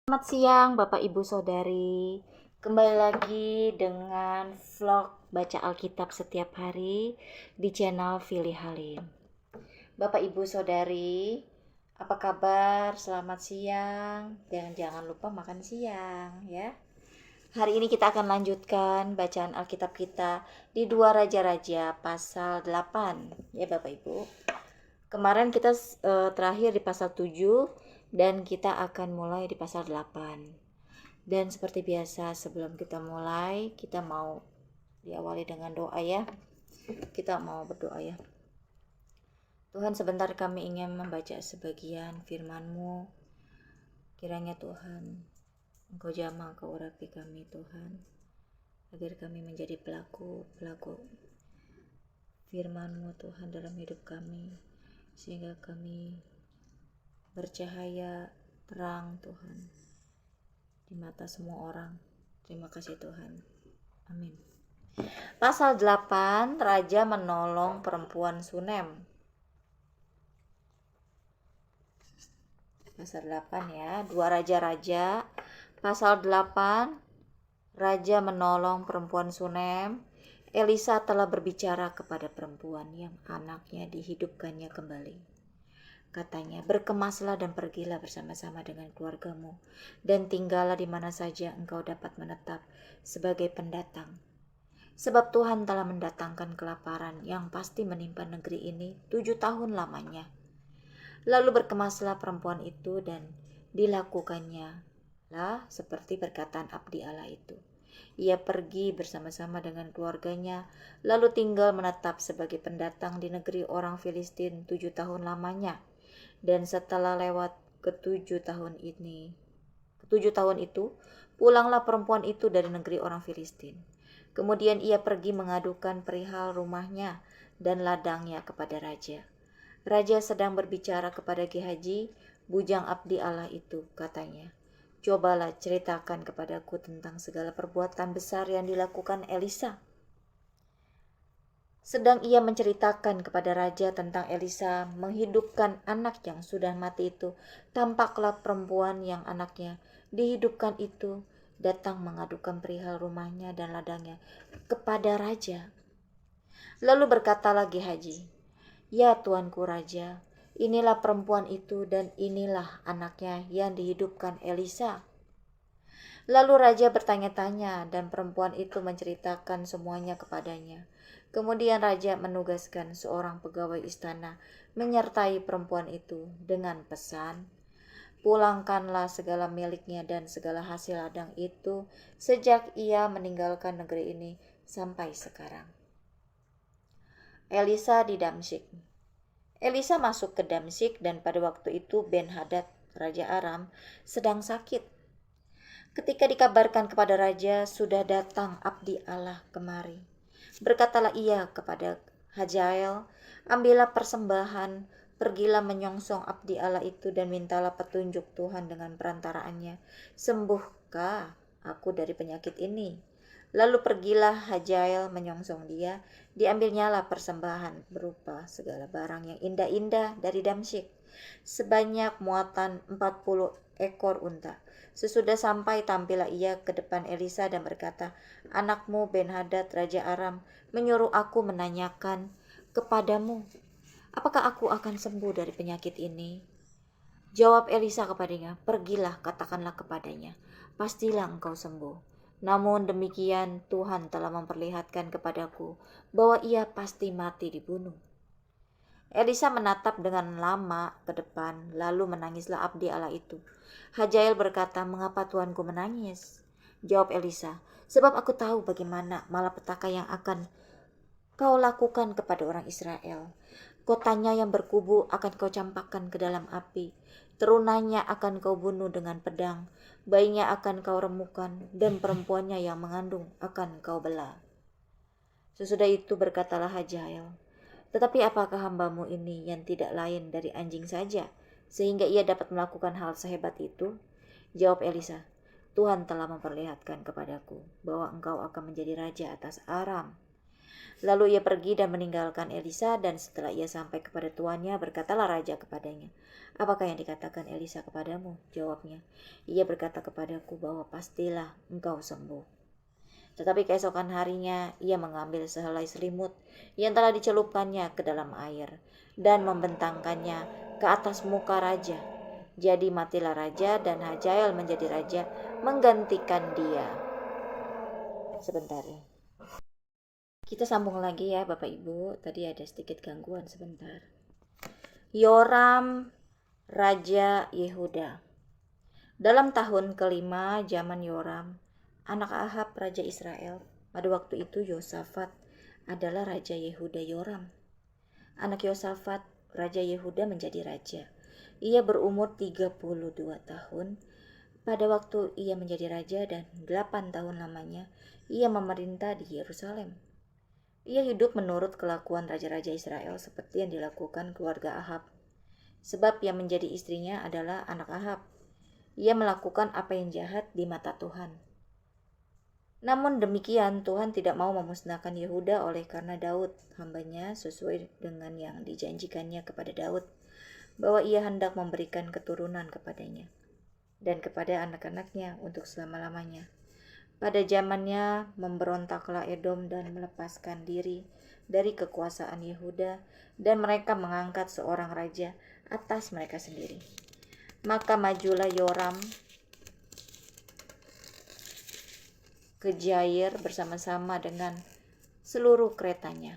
Selamat siang Bapak Ibu Saudari. Kembali lagi dengan vlog baca Alkitab setiap hari di channel Vili Halim. Bapak Ibu Saudari, apa kabar? Selamat siang. Dan jangan lupa makan siang ya. Hari ini kita akan lanjutkan bacaan Alkitab kita di 2 Raja-Raja pasal 8 ya Bapak Ibu. Kemarin kita terakhir di pasal 7 dan kita akan mulai di pasal 8. Dan seperti biasa sebelum kita mulai, kita mau diawali dengan doa ya. Kita mau berdoa ya. Tuhan, sebentar kami ingin membaca sebagian firman-Mu. Kiranya Tuhan, Engkau jamah, Engkau urapi kami Tuhan, agar kami menjadi pelaku firman-Mu Tuhan dalam hidup kami, sehingga kami bercahaya terang Tuhan di mata semua orang. Terima kasih Tuhan. Amin. Pasal 8, Raja menolong perempuan Sunem. Pasal 8 ya, 2 Raja-Raja. Pasal 8, Raja menolong perempuan Sunem. Elisa telah berbicara kepada perempuan yang anaknya dihidupkannya kembali. Katanya, berkemaslah dan pergilah bersama-sama dengan keluargamu, dan tinggallah di mana saja engkau dapat menetap sebagai pendatang. Sebab Tuhan telah mendatangkan kelaparan yang pasti menimpa negeri ini 7 tahun lamanya. Lalu berkemaslah perempuan itu dan dilakukannya lah seperti perkataan abdi Allah itu. Ia pergi bersama-sama dengan keluarganya, lalu tinggal menetap sebagai pendatang di negeri orang Filistin 7 tahun lamanya. Dan setelah lewat ketujuh tahun itu, pulanglah perempuan itu dari negeri orang Filistin. Kemudian ia pergi mengadukan perihal rumahnya dan ladangnya kepada raja. Raja sedang berbicara kepada Gehazi, bujang abdi Allah itu, katanya, cobalah ceritakan kepadaku tentang segala perbuatan besar yang dilakukan Elisa. Sedang ia menceritakan kepada raja tentang Elisa menghidupkan anak yang sudah mati itu, tampaklah perempuan yang anaknya dihidupkan itu datang mengadukan perihal rumahnya dan ladangnya kepada raja. Lalu berkatalah Gehazi, ya tuanku raja, inilah perempuan itu dan inilah anaknya yang dihidupkan Elisa. Lalu raja bertanya-tanya dan perempuan itu menceritakan semuanya kepadanya. Kemudian raja menugaskan seorang pegawai istana menyertai perempuan itu dengan pesan, pulangkanlah segala miliknya dan segala hasil ladang itu sejak ia meninggalkan negeri ini sampai sekarang. Elisa di Damsyik. Elisa masuk ke Damsyik dan pada waktu itu Ben-Hadad, Raja Aram, sedang sakit. Ketika dikabarkan kepada raja, sudah datang abdi Allah kemari. Berkatalah ia kepada Hazael, ambillah persembahan, pergilah menyongsong abdi Allah itu dan mintalah petunjuk Tuhan dengan perantaraannya. Sembuhkah aku dari penyakit ini? Lalu pergilah Hazael menyongsong dia, diambilnyalah persembahan berupa segala barang yang indah-indah dari Damsyik, sebanyak muatan 40 ekor unta. Sesudah sampai tampillah ia ke depan Elisa dan berkata, anakmu Ben-Hadad Raja Aram menyuruh aku menanyakan kepadamu, apakah aku akan sembuh dari penyakit ini? Jawab Elisa kepadanya, pergilah katakanlah kepadanya, pastilah engkau sembuh. Namun demikian Tuhan telah memperlihatkan kepadaku bahwa ia pasti mati dibunuh. Elisa menatap dengan lama ke depan, lalu menangislah abdi Allah itu. Hazael berkata, mengapa tuanku menangis? Jawab Elisa, sebab aku tahu bagaimana malapetaka yang akan kau lakukan kepada orang Israel. Kotanya yang berkubu akan kau campakkan ke dalam api. Terunanya akan kau bunuh dengan pedang. Bayinya akan kau remukan, dan perempuannya yang mengandung akan kau belah. Sesudah itu berkatalah Hazael, tetapi apakah hambamu ini yang tidak lain dari anjing saja, sehingga ia dapat melakukan hal sehebat itu? Jawab Elisa, Tuhan telah memperlihatkan kepadaku bahwa engkau akan menjadi raja atas Aram. Lalu ia pergi dan meninggalkan Elisa, dan setelah ia sampai kepada tuannya, berkatalah raja kepadanya, "Apakah yang dikatakan Elisa kepadamu?" Jawabnya, "Ia berkata kepadaku bahwa pastilah engkau sembuh." Tetapi keesokan harinya ia mengambil sehelai selimut yang telah dicelupkannya ke dalam air dan membentangkannya ke atas muka raja. Jadi matilah raja, dan Hajael menjadi raja menggantikan dia. Sebentar ya. Kita sambung lagi ya Bapak Ibu. Tadi ada sedikit gangguan sebentar. Yoram, Raja Yehuda. Dalam tahun kelima zaman Yoram, anak Ahab Raja Israel, pada waktu itu Yosafat adalah Raja Yehuda. Yoram, anak Yosafat Raja Yehuda, menjadi raja. Ia berumur 32 tahun pada waktu ia menjadi raja, dan 8 tahun lamanya ia memerintah di Yerusalem. Ia hidup menurut kelakuan raja-raja Israel seperti yang dilakukan keluarga Ahab, sebab yang menjadi istrinya adalah anak Ahab. Ia melakukan apa yang jahat di mata Tuhan. Namun demikian, Tuhan tidak mau memusnahkan Yehuda oleh karena Daud, hambanya, sesuai dengan yang dijanjikannya kepada Daud, bahwa ia hendak memberikan keturunan kepadanya dan kepada anak-anaknya untuk selama-lamanya. Pada zamannya memberontaklah Edom dan melepaskan diri dari kekuasaan Yehuda, dan mereka mengangkat seorang raja atas mereka sendiri. Maka majulah Yoram ke Jair bersama-sama dengan seluruh keretanya.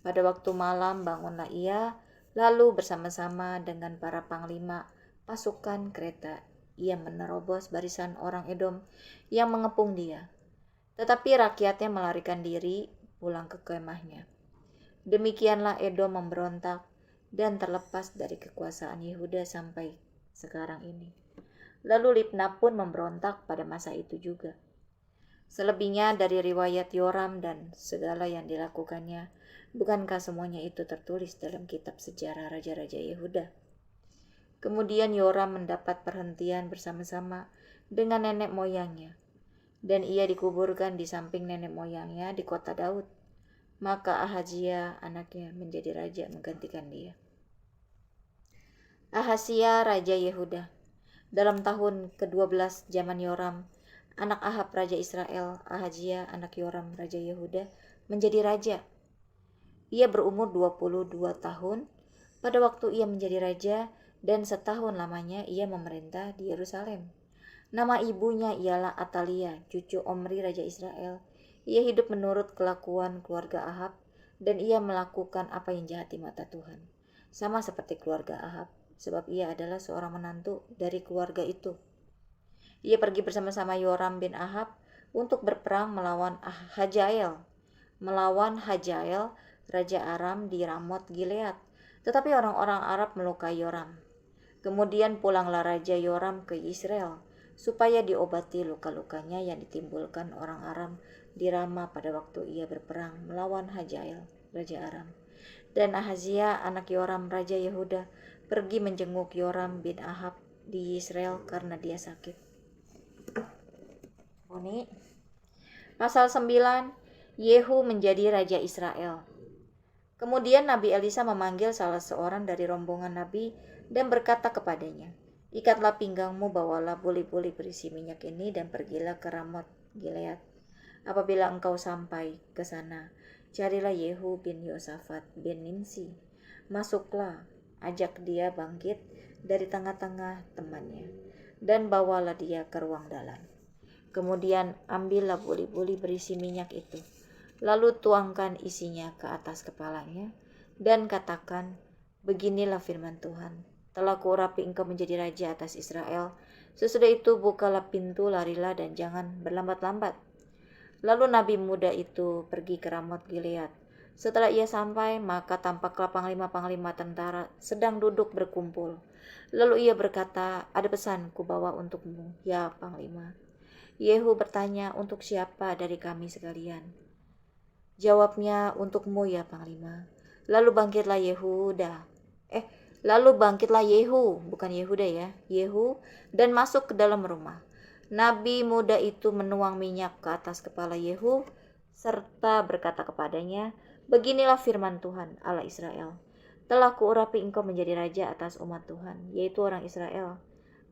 Pada waktu malam bangunlah ia, lalu bersama-sama dengan para panglima pasukan kereta ia menerobos barisan orang Edom yang mengepung dia. Tetapi rakyatnya melarikan diri pulang ke kemahnya. Demikianlah Edom memberontak dan terlepas dari kekuasaan Yehuda sampai sekarang ini. Lalu Libna pun memberontak pada masa itu juga. Selebihnya dari riwayat Yoram dan segala yang dilakukannya, bukankah semuanya itu tertulis dalam kitab sejarah raja-raja Yehuda? Kemudian Yoram mendapat perhentian bersama-sama dengan nenek moyangnya, dan ia dikuburkan di samping nenek moyangnya di kota Daud. Maka Ahazia anaknya menjadi raja menggantikan dia. Ahazia Raja Yehuda. Dalam tahun ke-12 zaman Yoram, anak Ahab Raja Israel, Ahazia anak Yoram Raja Yehuda, menjadi raja. Ia berumur 22 tahun pada waktu ia menjadi raja, dan setahun lamanya ia memerintah di Yerusalem. Nama ibunya ialah Atalia, cucu Omri Raja Israel. Ia hidup menurut kelakuan keluarga Ahab, dan ia melakukan apa yang jahat di mata Tuhan, sama seperti keluarga Ahab, sebab ia adalah seorang menantu dari keluarga itu. Ia pergi bersama-sama Yoram bin Ahab untuk berperang melawan Hajael, Raja Aram di Ramot Gilead. Tetapi orang-orang Arab melukai Yoram. Kemudian pulanglah Raja Yoram ke Israel, supaya diobati luka-lukanya yang ditimbulkan orang Aram di Rama pada waktu ia berperang melawan Hajael, Raja Aram. Dan Ahazia anak Yoram Raja Yehuda pergi menjenguk Yoram bin Ahab di Israel karena dia sakit. Pasal 9, Yehu menjadi Raja Israel. Kemudian Nabi Elisa memanggil salah seorang dari rombongan Nabi dan berkata kepadanya, "Ikatlah pinggangmu, bawalah buli-buli berisi minyak ini dan pergilah ke Ramot Gilead. Apabila engkau sampai ke sana, carilah Yehu bin Yosafat bin Nimsi. Masuklah, ajak dia bangkit dari tengah-tengah temannya, dan bawalah dia ke ruang dalam. Kemudian ambillah buli-buli berisi minyak itu, lalu tuangkan isinya ke atas kepalanya, dan katakan, beginilah firman Tuhan, telah kuurapi engkau menjadi raja atas Israel. Sesudah itu bukalah pintu, larilah dan jangan berlambat-lambat." Lalu nabi muda itu pergi ke Ramot Gilead. Setelah ia sampai, maka tampaklah panglima-panglima tentara sedang duduk berkumpul. Lalu ia berkata, "Ada pesan kubawa untukmu, ya panglima." Yehu bertanya, "Untuk siapa dari kami sekalian?" Jawabnya, "Untukmu ya panglima." Lalu bangkitlah Yehu, bukan Yehuda ya, Yehu, dan masuk ke dalam rumah. Nabi muda itu menuang minyak ke atas kepala Yehu, serta berkata kepadanya, "Beginilah firman Tuhan, Allah Israel. Telah kuurapi engkau menjadi raja atas umat Tuhan, yaitu orang Israel.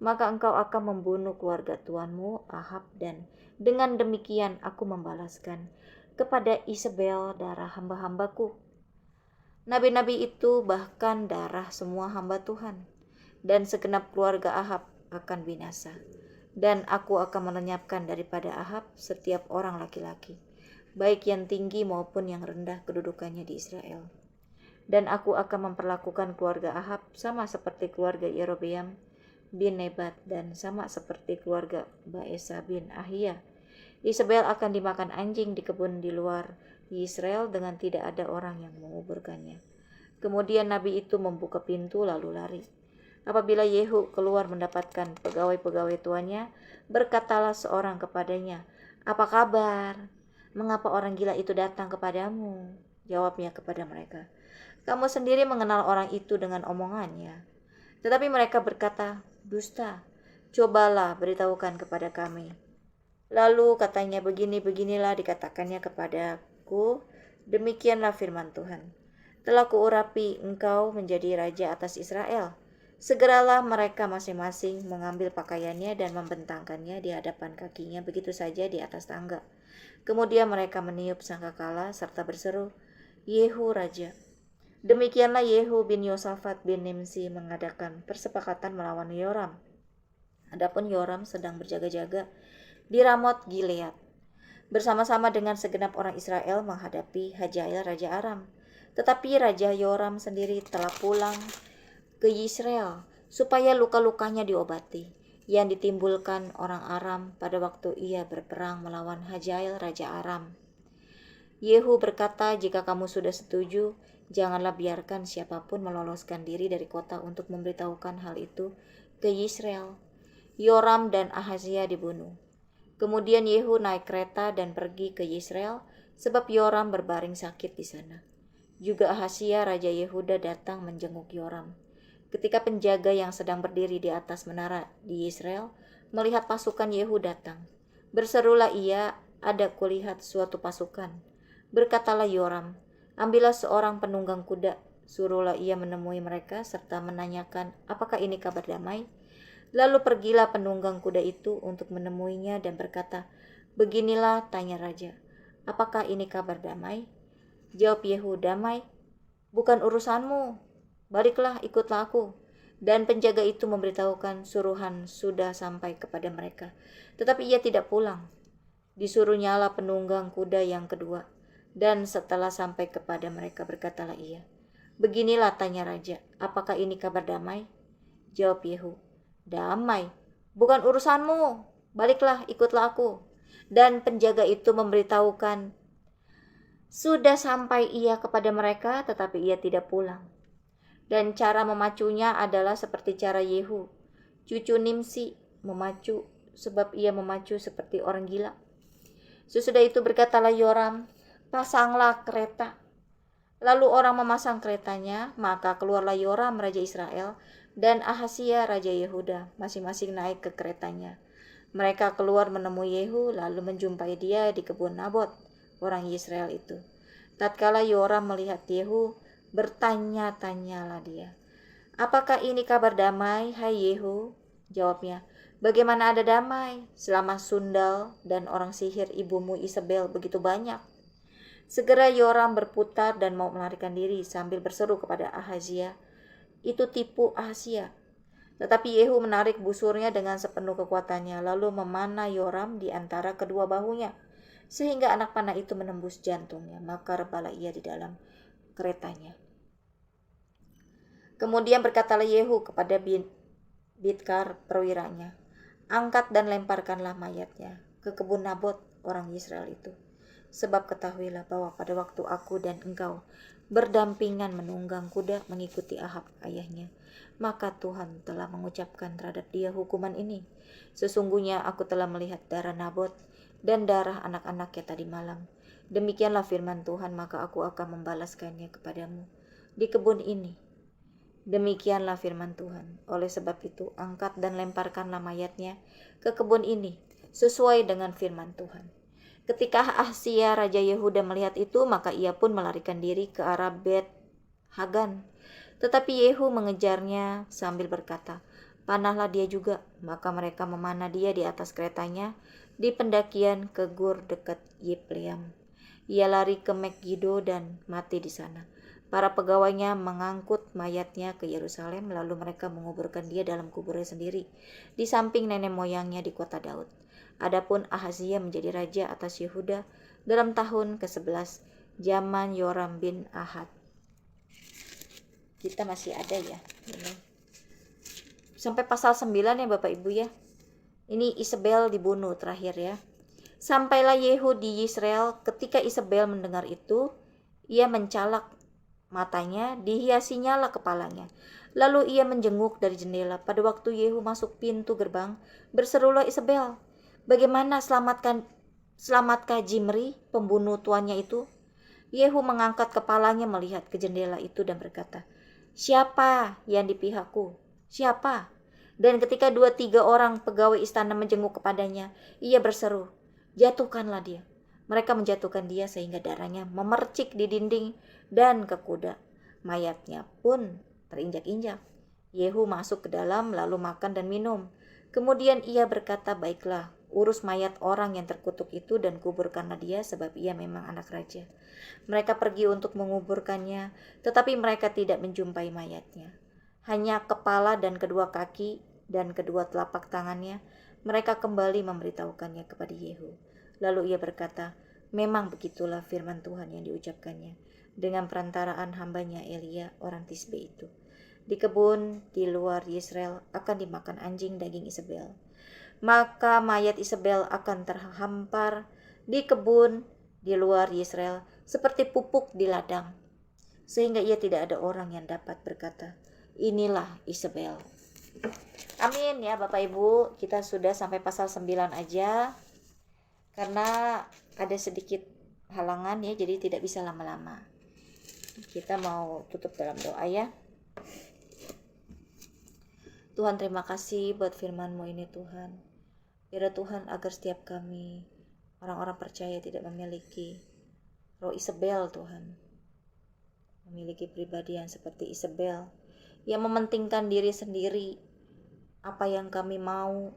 Maka engkau akan membunuh keluarga tuanmu Ahab, dan dengan demikian aku membalaskan kepada Isabel darah hamba-hambaku, nabi-nabi itu, bahkan darah semua hamba Tuhan. Dan segenap keluarga Ahab akan binasa. Dan aku akan melenyapkan daripada Ahab setiap orang laki-laki, baik yang tinggi maupun yang rendah kedudukannya di Israel. Dan aku akan memperlakukan keluarga Ahab sama seperti keluarga Yerobeam bin Nebat, dan sama seperti keluarga Baesa bin Ahia. Isabel akan dimakan anjing di kebun di luar Israel dengan tidak ada orang yang menguburkannya." Kemudian nabi itu membuka pintu lalu lari. Apabila Yehu keluar mendapatkan pegawai-pegawai tuannya, berkatalah seorang kepadanya, "Apa kabar? Mengapa orang gila itu datang kepadamu?" Jawabnya kepada mereka, "Kamu sendiri mengenal orang itu dengan omongannya." Tetapi mereka berkata, "Dusta, cobalah beritahukan kepada kami." Lalu katanya, "Begini-beginilah dikatakannya kepadaku, demikianlah firman Tuhan. Telah kuurapi engkau menjadi raja atas Israel." Segeralah mereka masing-masing mengambil pakaiannya dan membentangkannya di hadapan kakinya begitu saja di atas tangga. Kemudian mereka meniup sangkakala serta berseru, "Yehu raja." Demikianlah Yehu bin Yosafat bin Nimsi mengadakan persepakatan melawan Yoram. Adapun Yoram sedang berjaga-jaga di Ramot Gilead bersama-sama dengan segenap orang Israel menghadapi Hazael raja Aram. Tetapi Raja Yoram sendiri telah pulang ke Yisrael supaya luka-lukanya diobati yang ditimbulkan orang Aram pada waktu ia berperang melawan Hazael raja Aram. Yehu berkata, "Jika kamu sudah setuju, janganlah biarkan siapapun meloloskan diri dari kota untuk memberitahukan hal itu ke Yisrael." Yoram dan Ahazia dibunuh. Kemudian Yehu naik kereta dan pergi ke Yisrael, sebab Yoram berbaring sakit di sana. Juga Ahazia raja Yehuda datang menjenguk Yoram. Ketika penjaga yang sedang berdiri di atas menara di Yisrael melihat pasukan Yehu datang, berserulah ia, "Ada kulihat suatu pasukan." Berkatalah Yoram, "Ambillah seorang penunggang kuda, suruhlah ia menemui mereka serta menanyakan, apakah ini kabar damai?" Lalu pergilah penunggang kuda itu untuk menemuinya dan berkata, "Beginilah," tanya raja, "apakah ini kabar damai?" Jawab Yehu, "Damai, bukan urusanmu. Baliklah, ikutlah aku." Dan penjaga itu memberitahukan suruhan sudah sampai kepada mereka, tetapi ia tidak pulang. Disuruh nyala penunggang kuda yang kedua, dan setelah sampai kepada mereka berkatalah ia, "Beginilah," tanya raja, "apakah ini kabar damai?" Jawab Yehu, "Damai, bukan urusanmu. Baliklah, ikutlah aku." Dan penjaga itu memberitahukan sudah sampai ia kepada mereka, tetapi ia tidak pulang. Dan cara memacunya adalah seperti cara Yehu, cucu Nimsi, memacu, sebab ia memacu seperti orang gila. Sesudah itu berkatalah Yoram, "Pasanglah kereta." Lalu orang memasang keretanya, maka keluarlah Yoram raja Israel dan Ahazia raja Yehuda, masing-masing naik ke keretanya. Mereka keluar menemui Yehu, lalu menjumpai dia di kebun Nabot, orang Israel itu. Tatkala Yoram melihat Yehu, bertanya-tanyalah dia, "Apakah ini kabar damai, hai Yehu?" Jawabnya, "Bagaimana ada damai, selama sundal dan orang sihir ibumu Isabel begitu banyak?" Segera Yoram berputar dan mau melarikan diri sambil berseru kepada Ahazia, "Itu tipu Ahazia." Tetapi Yehu menarik busurnya dengan sepenuh kekuatannya, lalu memanah Yoram di antara kedua bahunya, sehingga anak panah itu menembus jantungnya, maka rebalah ia di dalam keretanya. Kemudian berkatalah Yehu kepada Bidkar perwiranya, "Angkat dan lemparkanlah mayatnya ke kebun Nabot orang Israel itu. Sebab ketahuilah bahwa pada waktu aku dan engkau berdampingan menunggang kuda mengikuti Ahab ayahnya, maka Tuhan telah mengucapkan terhadap dia hukuman ini. Sesungguhnya aku telah melihat darah Nabot dan darah anak-anaknya tadi malam. Demikianlah firman Tuhan, maka aku akan membalaskannya kepadamu di kebun ini. Demikianlah firman Tuhan. Oleh sebab itu, angkat dan lemparkanlah mayatnya ke kebun ini, sesuai dengan firman Tuhan." Ketika Ahsia Raja Yehuda melihat itu, maka ia pun melarikan diri ke arah Bet Hagan. Tetapi Yehu mengejarnya sambil berkata, "Panahlah dia juga." Maka mereka memanah dia di atas keretanya di pendakian ke Gur dekat Yipleam. Ia lari ke Megiddo dan mati di sana. Para pegawainya mengangkut mayatnya ke Yerusalem, lalu mereka menguburkan dia dalam kuburnya sendiri, di samping nenek moyangnya di kota Daud. Adapun Ahazia menjadi raja atas Yehuda dalam tahun ke-11 zaman Yoram bin Ahad. Kita masih ada ya ini. Sampai pasal 9 ya Bapak Ibu ya. Ini Isabel dibunuh terakhir ya. Sampailah Yehu di Yisrael. Ketika Isabel mendengar itu, ia mencalak matanya, dihiasinya lah kepalanya. Lalu ia menjenguk dari jendela. Pada waktu Yehu masuk pintu gerbang, berserulah Isabel, "Bagaimana selamatkah Jimri, pembunuh tuannya itu?" Yehu mengangkat kepalanya melihat ke jendela itu dan berkata, "Siapa yang di pihakku? Siapa?" Dan ketika 2-3 orang pegawai istana menjenguk kepadanya, ia berseru, "Jatuhkanlah dia." Mereka menjatuhkan dia sehingga darahnya memercik di dinding dan ke kuda. Mayatnya pun terinjak-injak. Yehu masuk ke dalam lalu makan dan minum. Kemudian ia berkata, "Baiklah, urus mayat orang yang terkutuk itu dan kuburkanlah dia, sebab ia memang anak raja." Mereka pergi untuk menguburkannya, tetapi mereka tidak menjumpai mayatnya. Hanya kepala dan kedua kaki dan kedua telapak tangannya. Mereka kembali memberitahukannya kepada Yehu. Lalu ia berkata, "Memang begitulah firman Tuhan yang diucapkannya dengan perantaraan hambanya Elia orang Tisbe itu. Di kebun di luar Yisrael akan dimakan anjing daging Isabel. Maka mayat Isabel akan terhampar di kebun di luar Yisrael seperti pupuk di ladang, sehingga ia tidak ada orang yang dapat berkata, 'Inilah Isabel.'" Amin ya Bapak Ibu. Kita sudah sampai pasal 9 aja, karena ada sedikit halangan ya, jadi tidak bisa lama-lama. Kita mau tutup dalam doa ya. Tuhan, terima kasih buat firman-Mu ini Tuhan. Biar Tuhan agar setiap kami orang-orang percaya tidak memiliki roh Isabel Tuhan, memiliki pribadi yang seperti Isabel, yang mementingkan diri sendiri, apa yang kami mau,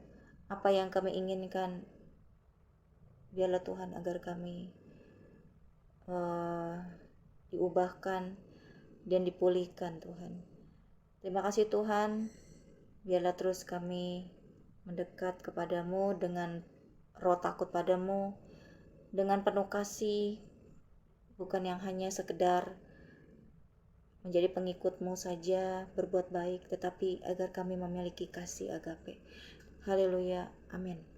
apa yang kami inginkan. Biarlah Tuhan agar kami diubahkan dan dipulihkan Tuhan. Terima kasih Tuhan. Biarlah terus kami mendekat kepadamu dengan roh takut padamu, dengan penuh kasih, bukan yang hanya sekedar menjadi pengikutmu saja, berbuat baik, tetapi agar kami memiliki kasih agape. Haleluya, amin.